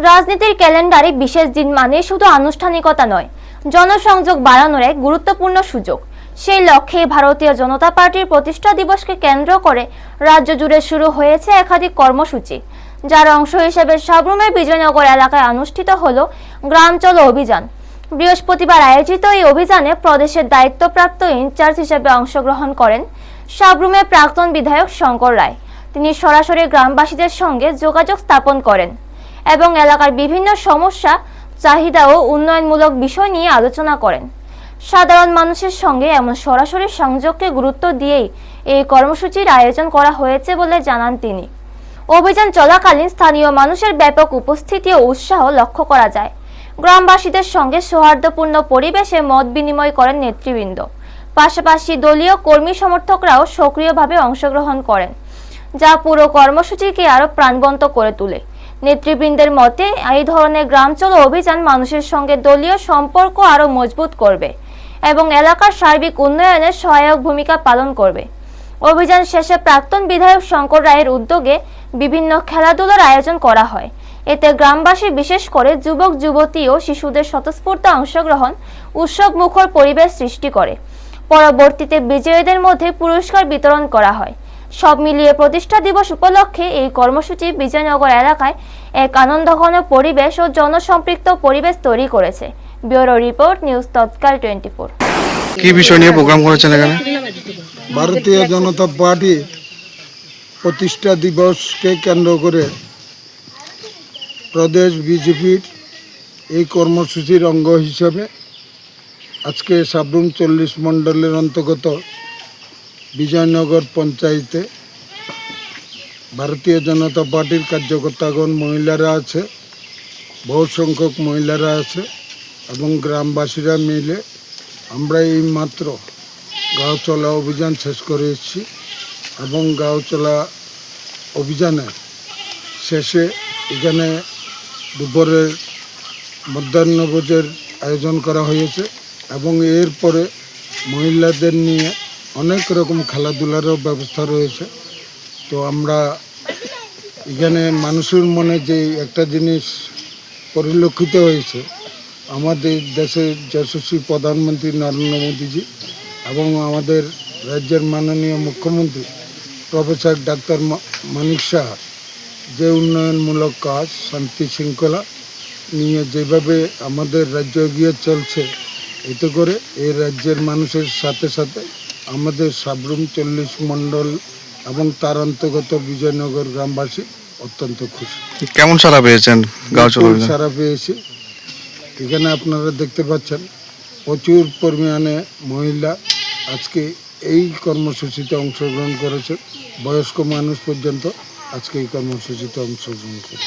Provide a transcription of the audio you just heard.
রাজনীতির ক্যালেন্ডারে বিশেষ দিন মানে শুধু আনুষ্ঠানিকতা নয়, জনসংযোগ বাড়ানোর এক গুরুত্বপূর্ণ সুযোগ। সেই লক্ষ্যে ভারতীয় জনতা পার্টির প্রতিষ্ঠা দিবসকে কেন্দ্র করে রাজ্য জুড়ে শুরু হয়েছে একাধিক কর্মসূচি, যার অংশ হিসেবে সাবরুমের বিজয়নগর এলাকায় অনুষ্ঠিত হলো গ্রাম চলো অভিযান। বৃহস্পতিবার আয়োজিত এই অভিযানে প্রদেশের দায়িত্বপ্রাপ্ত ইনচার্জ হিসেবে অংশগ্রহণ করেন সাবরুমের প্রাক্তন বিধায়ক শঙ্কর রায়। তিনি সরাসরি গ্রামবাসীদের সঙ্গে যোগাযোগ স্থাপন করেন এবং এলাকার বিভিন্ন সমস্যা, চাহিদা ও উন্নয়নমূলক বিষয় নিয়ে আলোচনা করেন। সাধারণ মানুষের সঙ্গে এমন সরাসরি সংযোগকে গুরুত্ব দিয়েই এই কর্মসূচির আয়োজন করা হয়েছে বলে জানান তিনি। অভিযান চলাকালীন স্থানীয় মানুষের ব্যাপক উপস্থিতি ও উৎসাহ লক্ষ্য করা যায়। গ্রামবাসীদের সঙ্গে সৌহার্দ্যপূর্ণ পরিবেশে মত বিনিময় করেন নেতৃবৃন্দ। পাশাপাশি দলীয় কর্মী সমর্থকরাও সক্রিয়ভাবে অংশগ্রহণ করেন, যা পুরো কর্মসূচিকে আরো প্রাণবন্ত করে তোলে। নেতৃবৃন্দের মতে এই ধরনের গ্রাম চলো অভিযান মানুষের সঙ্গে দলীয় সম্পর্ক আরো মজবুত করবে এবং এলাকার সার্বিক উন্নয়নে সহায়ক ভূমিকা পালন করবে। অভিযান শেষে প্রাক্তন বিধায়ক শঙ্কর রায়ের উদ্যোগে বিভিন্ন খেলাধুলার আয়োজন করা হয়। এতে গ্রামবাসী, বিশেষ করে যুবক যুবতী ও শিশুদের স্বতঃস্ফূর্ত অংশগ্রহণ উৎসব মুখর পরিবেশ সৃষ্টি করে। পরবর্তীতে বিজয়ীদের মধ্যে পুরস্কার বিতরণ করা হয়। সব মিলিয়ে প্রতিষ্ঠা দিবস উপলক্ষে এই কর্মসূচি বিজয়নগর এলাকায় এক আনন্দঘন পরিবেশ ও জনসম্পৃক্ত পরিবেশ তৈরি করেছে। ব্যুরো রিপোর্ট, নিউজ তৎকাল 24। কি বিষয় নিয়ে প্রোগ্রাম করেছেন এখানে? ভারতীয় জনতা পার্টি প্রতিষ্ঠা দিবসকে কেন্দ্র করে প্রদেশ বিজেপির এই কর্মসূচির অঙ্গ হিসেবে আজকে সাবরুম 40 মণ্ডলের অন্তর্গত বিজয়নগর পঞ্চায়েতে ভারতীয় জনতা পার্টির কার্যকর্তাগণ, মহিলারা আছে, বহু সংখ্যক মহিলারা আছে এবং গ্রামবাসীরা মিলে আমরা এই মাত্র গাঁও চলা অভিযান শেষ করে এসেছি এবং গাঁও চলা অভিযানের শেষে এখানে দুপুরের মধ্যাহ্নভোজের আয়োজন করা হয়েছে এবং এরপরে মহিলাদের নিয়ে অনেক রকম খেলাধুলারও ব্যবস্থা রয়েছে। তো আমরা এখানে মানুষের মনে যে একটা জিনিস পরিলক্ষিত হয়েছে, আমাদের দেশের যশস্বী প্রধানমন্ত্রী নরেন্দ্র মোদীজি এবং আমাদের রাজ্যের মাননীয় মুখ্যমন্ত্রী প্রফেসর ডাক্তার মানিক সাহা যে উন্নয়নমূলক কাজ, শান্তি শৃঙ্খলা নিয়ে যেভাবে আমাদের রাজ্য এগিয়ে চলছে, এতে করে এই রাজ্যের মানুষের সাথে সাথে আমাদের সাবরুম 40 মণ্ডল এবং তার অন্তর্গত বিজয়নগর গ্রামবাসী অত্যন্ত খুশি। কেমন সাড়া পেয়েছেন? সাড়া পেয়েছি। এখানে আপনারা দেখতে পাচ্ছেন প্রচুর পরিমাণে মহিলা আজকে এই কর্মসূচিতে অংশগ্রহণ করেছে। বয়স্ক মানুষ পর্যন্ত আজকে এই কর্মসূচিতে অংশগ্রহণ করে।